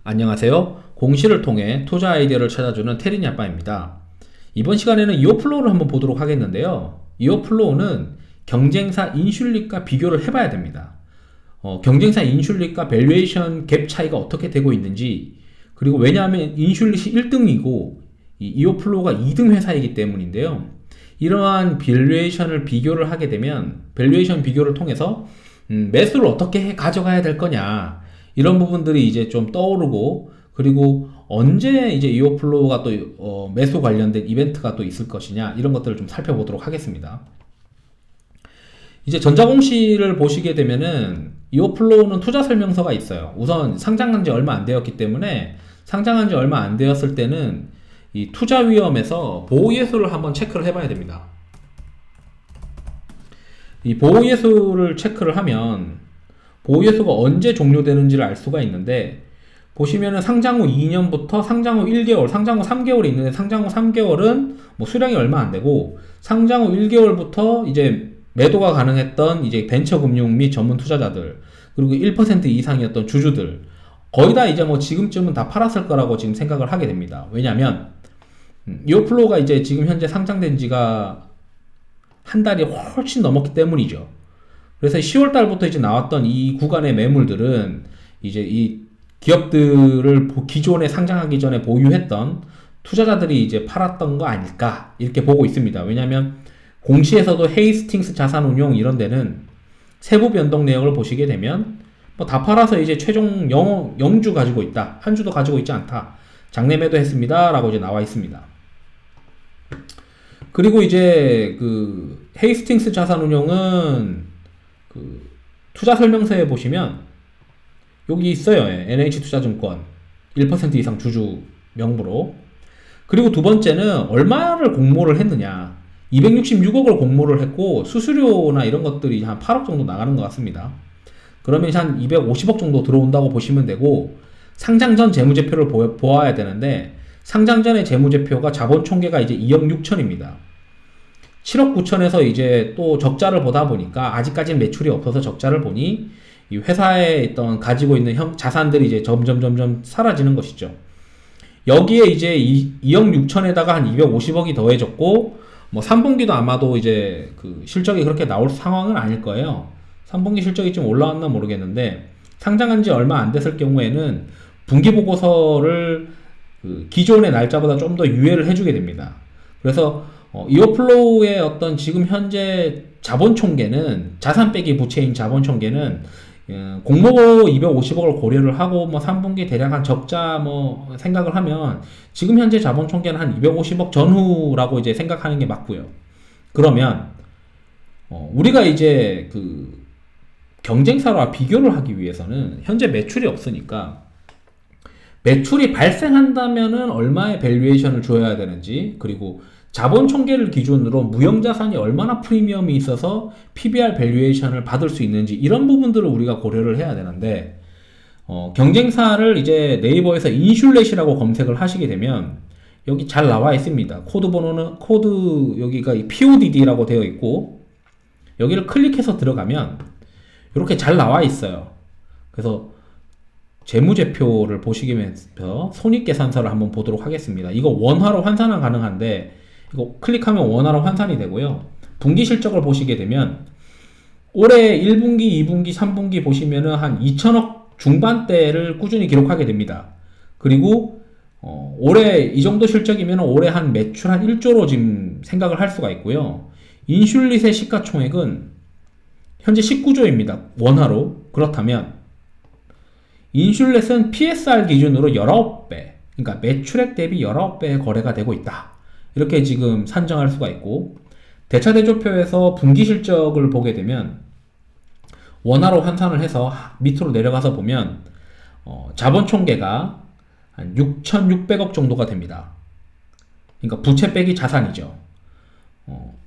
안녕하세요. 공시를 통해 투자 아이디어를 찾아주는 테린이 아빠입니다. 이번 시간에는 이어플로우를 한번 보도록 하겠는데요. 이어플로우는 경쟁사 인슐릿과 비교를 해봐야 됩니다. 경쟁사 인슐릿과 밸류에이션 갭 차이가 어떻게 되고 있는지, 그리고 왜냐하면 인슐릿이 1등이고 이어플로우가 2등 회사이기 때문인데요. 이러한 밸류에이션을 비교를 하게 되면 밸류에이션 비교를 통해서 매수를 어떻게 가져가야 될 거냐, 이런 부분들이 이제 좀 떠오르고, 그리고 언제 이제 이어플로우가 또 매수 관련된 이벤트가 또 있을 것이냐, 이런 것들을 좀 살펴보도록 하겠습니다. 이제 전자공시를 보시게 되면은 이어플로우는 투자 설명서가 있어요. 우선 상장한 지 얼마 안 되었기 때문에, 상장한 지 얼마 안 되었을 때는 이 투자위험에서 보호예수를 한번 체크를 해봐야 됩니다. 이 보호예수를 체크를 하면 보호예수가 언제 종료되는지를 알 수가 있는데, 보시면은 상장 후 2년부터 상장 후 1개월, 상장 후 3개월이 있는데, 상장 후 3개월은 뭐 수량이 얼마 안 되고, 상장 후 1개월부터 이제 매도가 가능했던 이제 벤처금융 및 전문 투자자들, 그리고 1% 이상이었던 주주들, 거의 다 이제 뭐 지금쯤은 다 팔았을 거라고 지금 생각을 하게 됩니다. 왜냐면 이어플로우가 이제 지금 현재 상장된 지가 한 달이 훨씬 넘었기 때문이죠. 그래서 10월 달부터 이제 나왔던 이 구간의 매물들은 이제 이 기업들을 기존에 상장하기 전에 보유했던 투자자들이 이제 팔았던 거 아닐까, 이렇게 보고 있습니다. 왜냐하면 공시에서도 헤이스팅스 자산운용 이런 데는 세부 변동 내역을 보시게 되면 뭐 다 팔아서 이제 최종 0주 가지고 있다, 한 주도 가지고 있지 않다, 장내 매도했습니다 라고 이제 나와 있습니다. 그리고 이제 그 헤이스팅스 자산운용은 그 투자 설명서에 보시면 여기 있어요. NH투자증권 1% 이상 주주 명부로. 그리고 두 번째는 얼마를 공모를 했느냐, 266억을 공모를 했고 수수료나 이런 것들이 한 8억 정도 나가는 것 같습니다. 그러면 한 250억 정도 들어온다고 보시면 되고, 상장 전 재무제표를 보아야 되는데, 상장 전의 재무제표가 자본 총계가 이제 2억 6천입니다. 7억 9천에서 이제 또 적자를 보다 보니까, 아직까지는 매출이 없어서 적자를 보니 이 회사에 있던 가지고 있는 자산들이 이제 점점 사라지는 것이죠. 여기에 이제 2억 6천에다가 한 250억이 더해졌고, 뭐 3분기도 아마도 이제 그 실적이 그렇게 나올 상황은 아닐 거예요. 3분기 실적이 좀 올라왔나 모르겠는데, 상장한 지 얼마 안 됐을 경우에는 분기 보고서를 그 기존의 날짜보다 좀 더 유예를 해주게 됩니다. 그래서 이어플로우의 어떤 지금 현재 자본 총계는, 자산 빼기 부채인 자본 총계는 공모 250억을 고려를 하고 뭐 3분기 대략 한 적자 뭐 생각을 하면 지금 현재 자본 총계는 한 250억 전후라고 이제 생각하는 게 맞고요. 그러면 우리가 이제 그 경쟁사와 비교를 하기 위해서는 현재 매출이 없으니까, 매출이 발생한다면은 얼마의 밸류에이션을 줘야 되는지, 그리고 자본 총계를 기준으로 무형자산이 얼마나 프리미엄이 있어서 PBR 밸류에이션을 받을 수 있는지, 이런 부분들을 우리가 고려를 해야 되는데, 경쟁사를 이제 네이버에서 인슐렛이라고 검색을 하시게 되면 여기 잘 나와 있습니다. 코드 번호는 여기가 PODD라고 되어 있고, 여기를 클릭해서 들어가면 이렇게 잘 나와 있어요. 그래서 재무제표를 보시면서 손익계산서를 한번 보도록 하겠습니다. 이거 원화로 환산은 가능한데, 이거 클릭하면 원화로 환산이 되고요. 분기 실적을 보시게 되면 올해 1분기, 2분기, 3분기 보시면은 한 2천억 중반대를 꾸준히 기록하게 됩니다. 그리고 올해 이 정도 실적이면 올해 한 매출 한 1조로 지금 생각을 할 수가 있고요. 인슐릿의 시가총액은 현재 19조입니다. 원화로. 그렇다면 인슐렛은 PSR 기준으로 19배, 그러니까 매출액 대비 19배의 거래가 되고 있다, 이렇게 지금 산정할 수가 있고, 대차대조표에서 분기 실적을 보게 되면 원화로 환산을 해서 밑으로 내려가서 보면 자본 총계가 한 6,600억 정도가 됩니다. 그러니까 부채 빼기 자산이죠.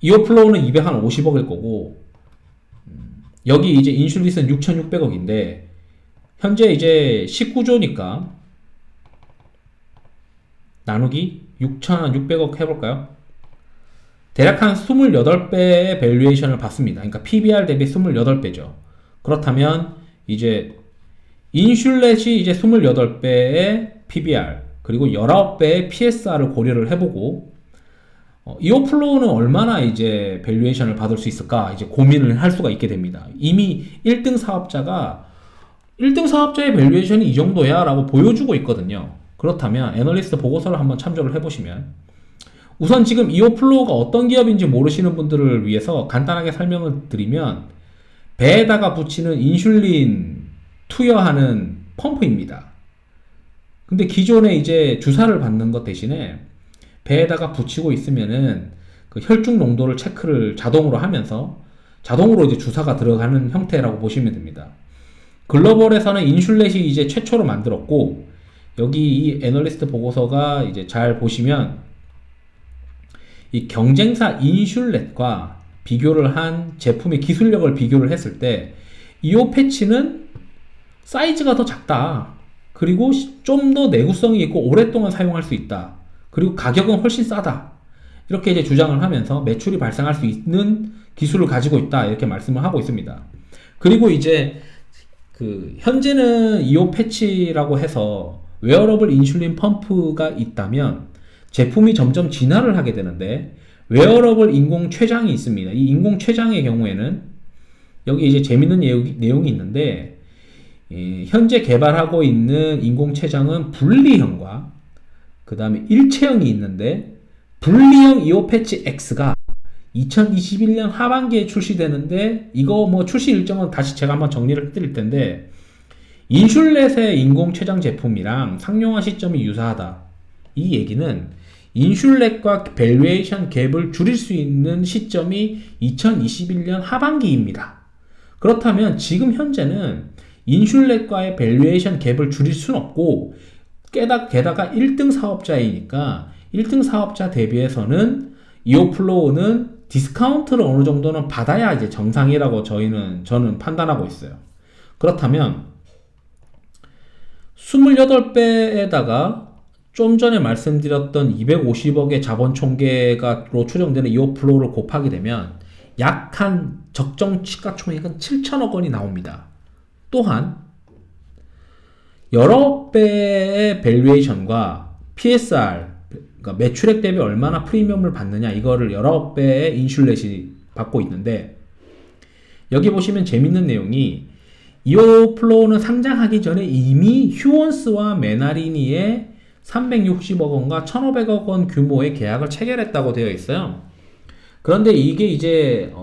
이어플로우는 250억일 거고, 여기 이제 인슐릿은 6,600억인데 현재 이제 19조니까 나누기 6,600억 해볼까요? 대략 한 28배의 밸류에이션을 받습니다. 그러니까 PBR 대비 28배죠. 그렇다면 이제 인슐렛이 이제 28배의 PBR 그리고 19배의 PSR을 고려를 해보고 이오플로우는 얼마나 이제 밸류에이션을 받을 수 있을까 이제 고민을 할 수가 있게 됩니다. 이미 1등 사업자의 밸류에이션이 이 정도야 라고 보여주고 있거든요. 그렇다면 애널리스트 보고서를 한번 참조를 해보시면 우선 지금 이오플로우가 어떤 기업인지 모르시는 분들을 위해서 간단하게 설명을 드리면 배에다가 붙이는 인슐린 투여하는 펌프입니다. 근데 기존에 이제 주사를 받는 것 대신에 배에다가 붙이고 있으면은 그 혈중 농도를 체크를 자동으로 하면서 자동으로 이제 주사가 들어가는 형태라고 보시면 됩니다. 글로벌에서는 인슐렛이 이제 최초로 만들었고 여기 이 애널리스트 보고서가 이제 잘 보시면 이 경쟁사 인슐렛과 비교를 한 제품의 기술력을 비교를 했을 때 이오 패치는 사이즈가 더 작다. 그리고 좀 더 내구성이 있고 오랫동안 사용할 수 있다. 그리고 가격은 훨씬 싸다. 이렇게 이제 주장을 하면서 매출이 발생할 수 있는 기술을 가지고 있다. 이렇게 말씀을 하고 있습니다. 그리고 이제 현재는 이오 패치라고 해서 웨어러블 인슐린 펌프가 있다면 제품이 점점 진화를 하게 되는데 웨어러블 인공 췌장이 있습니다. 이 인공 췌장의 경우에는 여기 이제 재밌는 내용이 있는데 현재 개발하고 있는 인공 췌장은 분리형과 그 다음에 일체형이 있는데 분리형 이오 패치 X가 2021년 하반기에 출시되는데 이거 뭐 출시 일정은 다시 제가 한번 정리를 해드릴 텐데 인슐렛의 인공 췌장 제품이랑 상용화 시점이 유사하다. 이 얘기는 인슐렛과 밸류에이션 갭을 줄일 수 있는 시점이 2021년 하반기입니다. 그렇다면 지금 현재는 인슐렛과의 밸류에이션 갭을 줄일 수는 없고 게다가 1등 사업자이니까 1등 사업자 대비해서는 이오플로우는 디스카운트를 어느 정도는 받아야 이제 정상이라고 저는 판단하고 있어요. 그렇다면 28배에다가 좀 전에 말씀드렸던 250억의 자본 총계가로 추정되는 이오플로우를 곱하게 되면 약 한 적정 시가총액은 7천억 원이 나옵니다. 또한 여러 배의 밸류에이션과 PSR, 그러니까 매출액 대비 얼마나 프리미엄을 받느냐 이거를 여러 배의 인슐렛이 받고 있는데 여기 보시면 재밌는 내용이 이오플로우는 상장하기 전에 이미 휴원스와 메나리니의 360억 원과 1,500억 원 규모의 계약을 체결했다고 되어 있어요. 그런데 이게 이제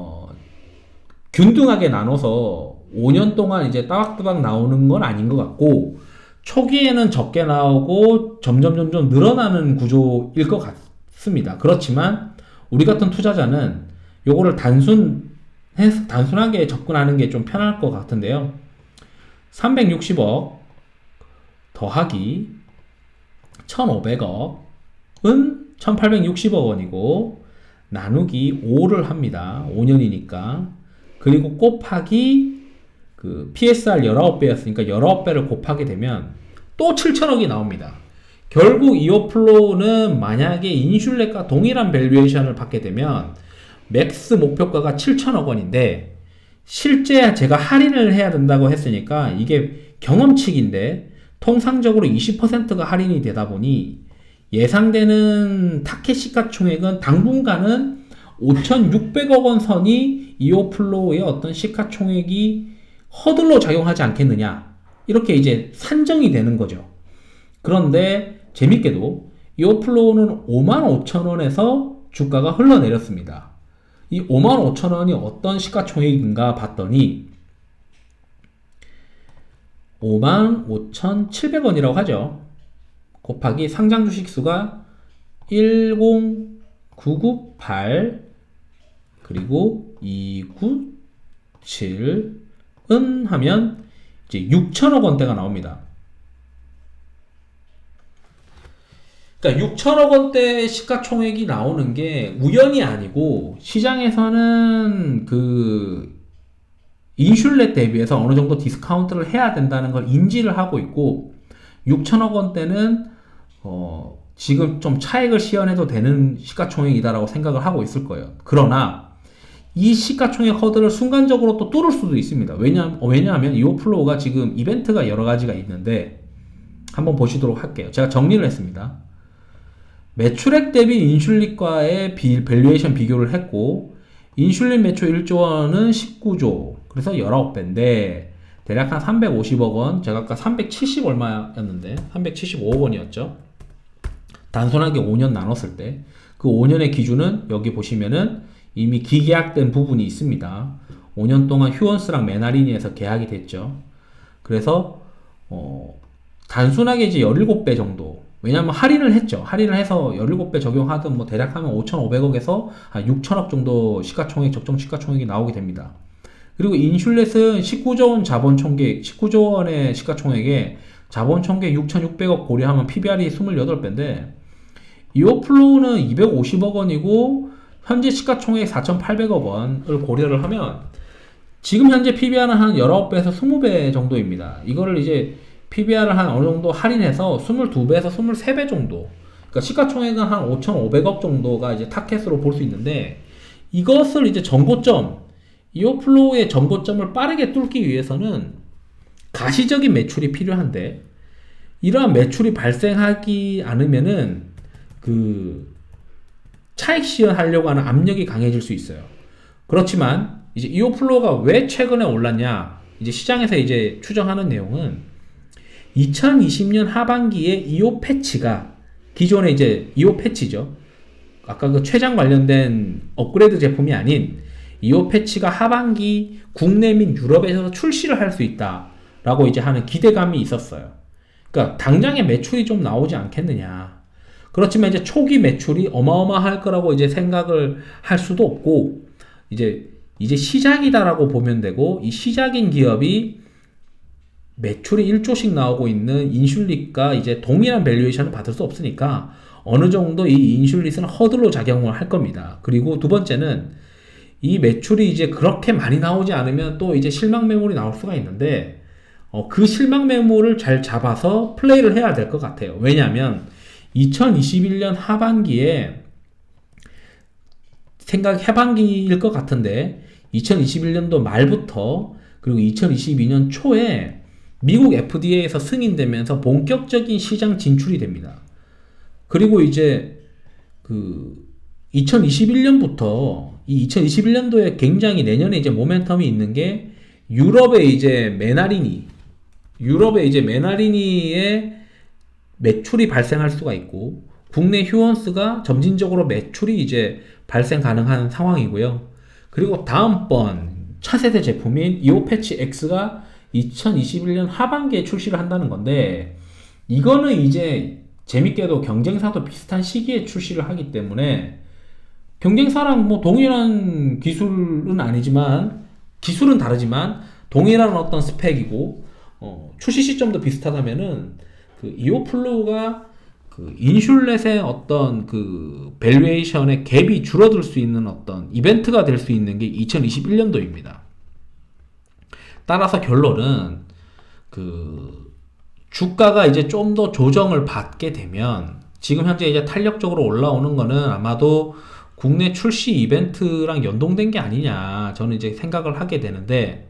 균등하게 나눠서 5년 동안 이제 따박따박 나오는 건 아닌 것 같고 초기에는 적게 나오고 점점 늘어나는 구조일 것 같습니다. 그렇지만 우리 같은 투자자는 요거를 단순하게 접근하는 게 좀 편할 것 같은데요. 360억 더하기 1,500억은 1,860억 원이고 나누기 5를 합니다. 5년이니까. 그리고 곱하기 PSR 19배였으니까 19배를 곱하게 되면 또 7천억이 나옵니다. 결국 이오플로우는 만약에 인슐렛과 동일한 밸류에이션을 받게 되면 맥스 목표가가 7천억 원인데 실제 제가 할인을 해야 된다고 했으니까 이게 경험칙인데 통상적으로 20%가 할인이 되다 보니 예상되는 타켓 시가총액은 당분간은 5,600억 원 선이 이오플로우의 어떤 시가총액이 허들로 작용하지 않겠느냐 이렇게 이제 산정이 되는 거죠. 그런데 재밌게도 이오플로우는 55,000원에서 주가가 흘러내렸습니다. 이 55,000원이 어떤 시가총액인가 봤더니 55,700원이라고 하죠. 곱하기 상장 주식 수가 10998 그리고 297은 하면 이제 6천억 원대가 나옵니다. 그러니까 6천억 원대 시가총액이 나오는 게 우연이 아니고 시장에서는 인슐렛 대비해서 어느 정도 디스카운트를 해야 된다는 걸 인지를 하고 있고 6천억 원대는 지금 좀 차익을 시현해도 되는 시가총액이다라고 생각을 하고 있을 거예요. 그러나 이 시가총액 허들을 순간적으로 또 뚫을 수도 있습니다. 왜냐하면 이오플로우가 지금 이벤트가 여러 가지가 있는데 한번 보시도록 할게요. 제가 정리를 했습니다. 매출액 대비 인슐릿과의 밸류에이션 비교를 했고, 인슐릿 매출 1조 원은 19조, 그래서 19배인데 대략 한 350억 원, 제가 아까 370 얼마였는데 375억 원이었죠. 단순하게 5년 나눴을 때 그 5년의 기준은 여기 보시면은 이미 기계약된 부분이 있습니다. 5년 동안 휴원스랑 메나리니에서 계약이 됐죠. 그래서 단순하게 이제 17배 정도, 왜냐면 할인을 했죠. 할인을 해서 17배 적용하든 뭐 대략 하면 5,500억에서 한 6천억 정도 시가총액, 적정 시가총액이 나오게 됩니다. 그리고 인슐렛은 19조 원 자본 총계획, 19조 원의 시가총액에 자본 총계획 6,600억 고려하면 PBR이 28배인데, 이오플로우는 250억 원이고 현재 시가총액 4,800억 원을 고려를 하면 지금 현재 PBR은 한 19배에서 20배 정도입니다. 이거를 이제 PBR을 한 어느 정도 할인해서 22배에서 23배 정도, 그러니까 시가총액은 한 5,500억 정도가 이제 타켓으로 볼 수 있는데, 이것을 이제 전고점, 이오플로우의 전고점을 빠르게 뚫기 위해서는 가시적인 매출이 필요한데, 이러한 매출이 발생하지 않으면은 그 차익 시현하려고 하는 압력이 강해질 수 있어요. 그렇지만 이제 이오플로우가 왜 최근에 올랐냐, 이제 시장에서 이제 추정하는 내용은 2020년 하반기에 이오 패치가, 기존에 이제 이오 패치죠, 아까 그 최장 관련된 업그레이드 제품이 아닌 이오 패치가 하반기 국내 및 유럽에서 출시를 할 수 있다 라고 이제 하는 기대감이 있었어요. 그러니까 당장의 매출이 좀 나오지 않겠느냐. 그렇지만 이제 초기 매출이 어마어마할 거라고 이제 생각을 할 수도 없고, 이제 시작이다라고 보면 되고, 이 시작인 기업이 매출이 1조씩 나오고 있는 인슐릿과 이제 동일한 밸류에이션을 받을 수 없으니까 어느 정도 이 인슐릿은 허들로 작용을 할 겁니다. 그리고 두 번째는 이 매출이 이제 그렇게 많이 나오지 않으면 또 이제 실망 매물이 나올 수가 있는데, 그 실망 매물을 잘 잡아서 플레이를 해야 될 것 같아요. 왜냐하면 2021년 하반기에 하반기일 것 같은데 2021년도 말부터 그리고 2022년 초에 미국 FDA에서 승인되면서 본격적인 시장 진출이 됩니다. 그리고 이제 그 2021년부터 이 2021년도에 굉장히 내년에 이제 모멘텀이 있는 게 유럽의 이제 메나리니의 매출이 발생할 수가 있고, 국내 휴원스가 점진적으로 매출이 이제 발생 가능한 상황이고요. 그리고 다음번 차세대 제품인 이오패치 X가 2021년 하반기에 출시를 한다는 건데, 이거는 이제 재밌게도 경쟁사도 비슷한 시기에 출시를 하기 때문에 경쟁사랑 뭐 동일한 기술은 아니지만, 기술은 다르지만 동일한 어떤 스펙이고 출시 시점도 비슷하다면은 그 이오플로우가 그 인슐렛의 어떤 그 밸류에이션의 갭이 줄어들 수 있는 어떤 이벤트가 될 수 있는 게 2021년도입니다. 따라서 결론은 그 주가가 이제 좀 더 조정을 받게 되면, 지금 현재 이제 탄력적으로 올라오는 거는 아마도 국내 출시 이벤트랑 연동된 게 아니냐, 저는 이제 생각을 하게 되는데,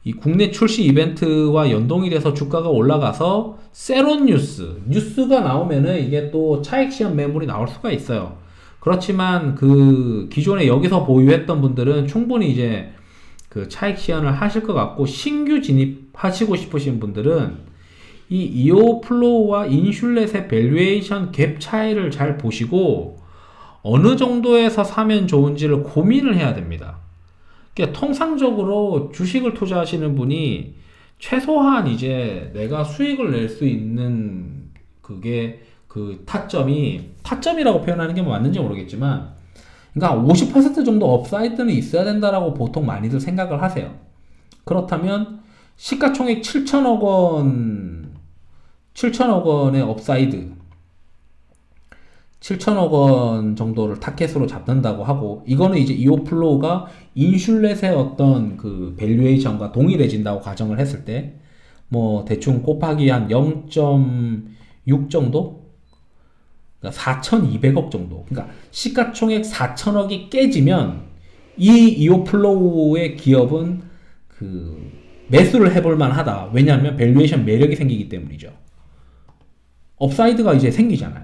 이 국내 출시 이벤트와 연동이 돼서 주가가 올라가서 새로운 뉴스가 나오면은 이게 또 차익 시현 매물이 나올 수가 있어요. 그렇지만 그 기존에 여기서 보유했던 분들은 충분히 이제 그 차익 시현을 하실 것 같고, 신규 진입하시고 싶으신 분들은 이 이오플로우와 인슐렛의 밸류에이션 갭 차이를 잘 보시고 어느 정도에서 사면 좋은지를 고민을 해야 됩니다. 그러니까 통상적으로 주식을 투자하시는 분이 최소한 이제 내가 수익을 낼 수 있는 그게 그 타점이라고 표현하는 게 맞는지 모르겠지만, 그러니까 50% 정도 업사이드는 있어야 된다라고 보통 많이들 생각을 하세요. 그렇다면 시가총액 7천억 원의 업사이드, 7천억 원 정도를 타켓으로 잡는다고 하고, 이거는 이제 이오플로우가 인슐렛의 어떤 그 밸류에이션과 동일해진다고 가정을 했을 때, 뭐 대충 곱하기 한 0.6 정도? 그러니까 4,200억 정도. 그러니까 시가총액 4천억이 깨지면 이 이오플로우의 기업은 그 매수를 해볼 만하다. 왜냐하면 밸류에이션 매력이 생기기 때문이죠. 업사이드가 이제 생기잖아요.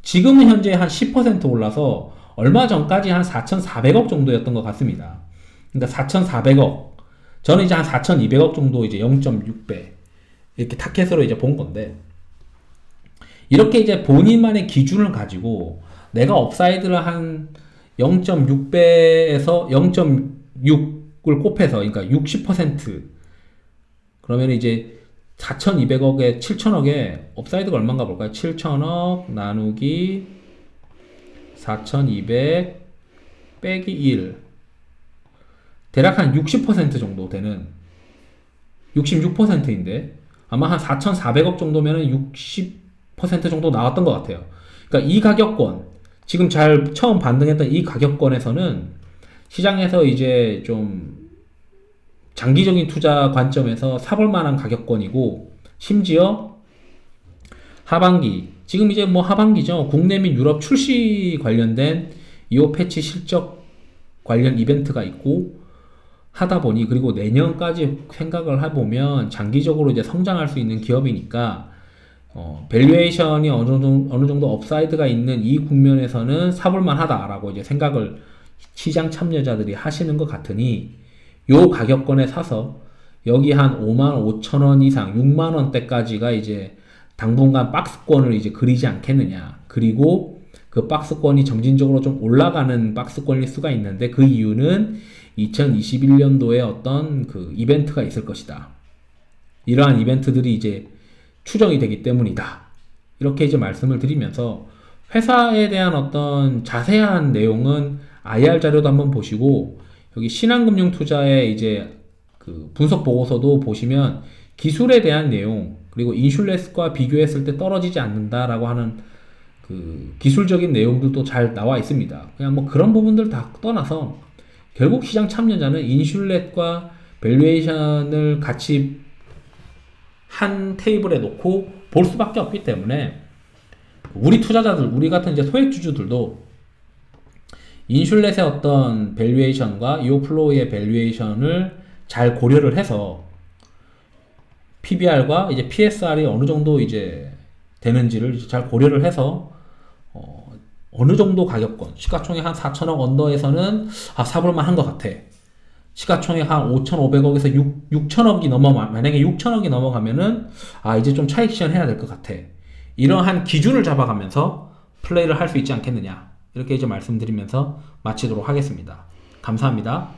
지금은 현재 한 10% 올라서 얼마 전까지 한 4,400억 정도였던 것 같습니다. 그러니까 4,400억. 저는 이제 한 4,200억 정도 이제 0.6배 이렇게 타켓으로 이제 본 건데, 이렇게 이제 본인만의 기준을 가지고 내가 업사이드를 한 0.6배에서 0.6을 곱해서, 그러니까 60%, 그러면 이제 4,200억에 7천억에 업사이드가 얼마인가 볼까요? 7천억 나누기 4,200 빼기 1, 대략 한 60% 정도 되는, 66%인데 아마 한 4,400억 정도면은 60% 정도 나왔던 것 같아요. 그러니까 이 가격권, 지금 잘 처음 반등했던 이 가격권에서는 시장에서 이제 좀 장기적인 투자 관점에서 사볼 만한 가격권이고, 심지어 하반기, 지금 이제 뭐 하반기죠. 국내 및 유럽 출시 관련된 이오 패치 실적 관련 이벤트가 있고 하다 보니, 그리고 내년까지 생각을 해보면 장기적으로 이제 성장할 수 있는 기업이니까 밸류에이션이 어느 정도 업사이드가 있는 이 국면에서는 사볼 만하다라고 이제 생각을 시장 참여자들이 하시는 것 같으니, 요 가격권에 사서 여기 한 5만 5천 원 이상, 6만 원대까지가 이제 당분간 박스권을 이제 그리지 않겠느냐. 그리고 그 박스권이 점진적으로 좀 올라가는 박스권일 수가 있는데, 그 이유는 2021년도에 어떤 그 이벤트가 있을 것이다. 이러한 이벤트들이 이제 추정이 되기 때문이다. 이렇게 이제 말씀을 드리면서, 회사에 대한 어떤 자세한 내용은 IR 자료도 한번 보시고, 여기 신한금융투자의 이제 그 분석 보고서도 보시면 기술에 대한 내용, 그리고 인슐레스과 비교했을 때 떨어지지 않는다라고 하는 그 기술적인 내용들도 잘 나와 있습니다. 그냥 뭐 그런 부분들 다 떠나서 결국 시장 참여자는 인슐렛과 밸류에이션을 같이 한 테이블에 놓고 볼 수밖에 없기 때문에, 우리 투자자들, 우리 같은 이제 소액주주들도 인슐렛의 어떤 밸류에이션과 이오플로우의 밸류에이션을 잘 고려를 해서 PBR과 이제 PSR이 어느 정도 이제 되는지를 잘 고려를 해서 어느 정도 가격권, 시가총액 한 4천억 언더에서는 사볼만 한 것 같아. 시가총액 한 5,500억에서 6천억이 만약에 6천억이 넘어가면은 이제 좀 차익 실현해야 될 것 같아. 이러한 기준을 잡아가면서 플레이를 할 수 있지 않겠느냐. 이렇게 이제 말씀드리면서 마치도록 하겠습니다. 감사합니다.